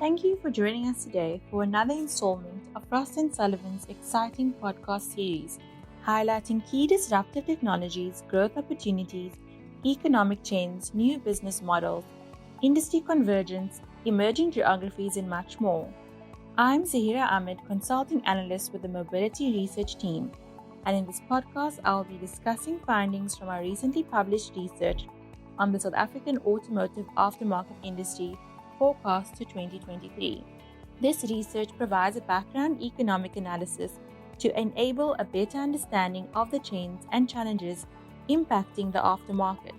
Thank you for joining us today for another installment of Frost & Sullivan's exciting podcast series, highlighting key disruptive technologies, growth opportunities, economic trends, new business models, industry convergence, emerging geographies, and much more. I'm Zaheera Ahmed, consulting analyst with the Mobility Research Team, and in this podcast, I'll be discussing findings from our recently published research on the South African automotive aftermarket industry forecast to 2023. This research provides a background economic analysis to enable a better understanding of the trends and challenges impacting the aftermarket.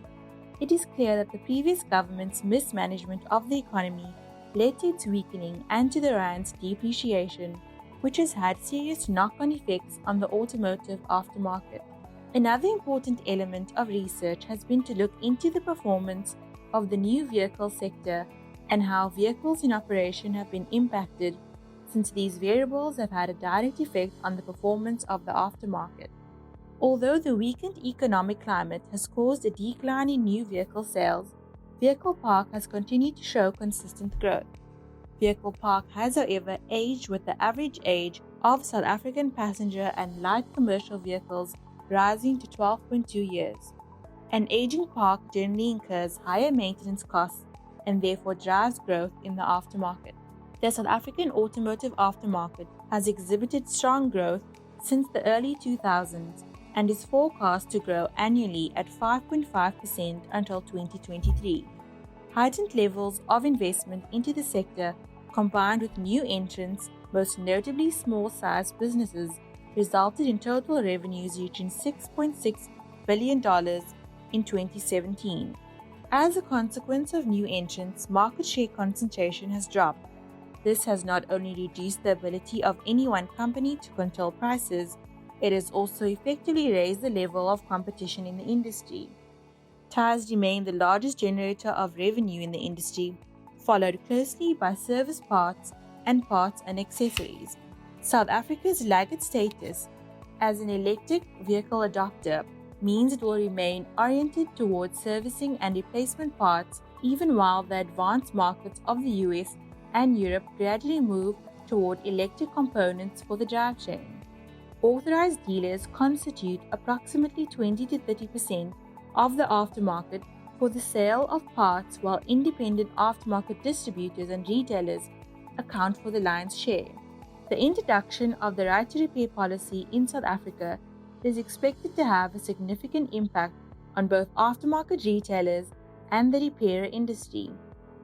It is clear that the previous government's mismanagement of the economy led to its weakening and to the rand's depreciation, which has had serious knock-on effects on the automotive aftermarket. Another important element of research has been to look into the performance of the new vehicle sector and how vehicles in operation have been impacted, since these variables have had a direct effect on the performance of the aftermarket. Although the weakened economic climate has caused a decline in new vehicle sales, vehicle park has continued to show consistent growth. Vehicle park has, however, aged, with the average age of South African passenger and light commercial vehicles rising to 12.2 years. An aging park generally incurs higher maintenance costs and therefore drives growth in the aftermarket. The South African automotive aftermarket has exhibited strong growth since the early 2000s and is forecast to grow annually at 5.5% until 2023. Heightened levels of investment into the sector, combined with new entrants, most notably small-sized businesses, resulted in total revenues reaching $6.6 billion in 2017. As a consequence of new entrants, market share concentration has dropped. This has not only reduced the ability of any one company to control prices, it has also effectively raised the level of competition in the industry. Tires remain the largest generator of revenue in the industry, followed closely by service parts and accessories. South Africa's laggard status as an electric vehicle adopter means it will remain oriented towards servicing and replacement parts, even while the advanced markets of the US and Europe gradually move toward electric components for the drivetrain. Authorized dealers constitute approximately 20 to 30% of the aftermarket for the sale of parts, while independent aftermarket distributors and retailers account for the lion's share. The introduction of the right to repair policy in South Africa is expected to have a significant impact on both aftermarket retailers and the repair industry.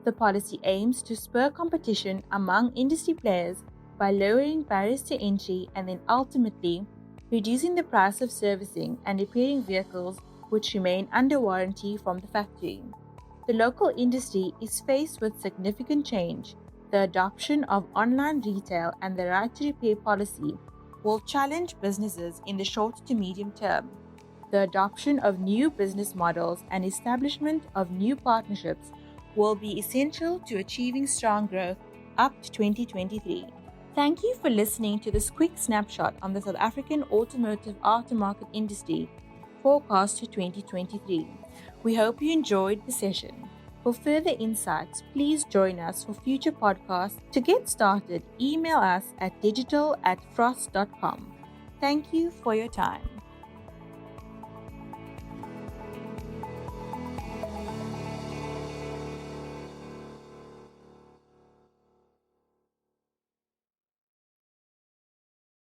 The policy aims to spur competition among industry players by lowering barriers to entry and then ultimately reducing the price of servicing and repairing vehicles which remain under warranty from the factory. The local industry is faced with significant change. The adoption of online retail and the right to repair policy will challenge businesses in the short to medium term. The adoption of new business models and establishment of new partnerships will be essential to achieving strong growth up to 2023. Thank you for listening to this quick snapshot on the South African automotive aftermarket industry forecast to 2023. We hope you enjoyed the session. For further insights, please join us for future podcasts. To get started, email us at digital@frost.com. Thank you for your time.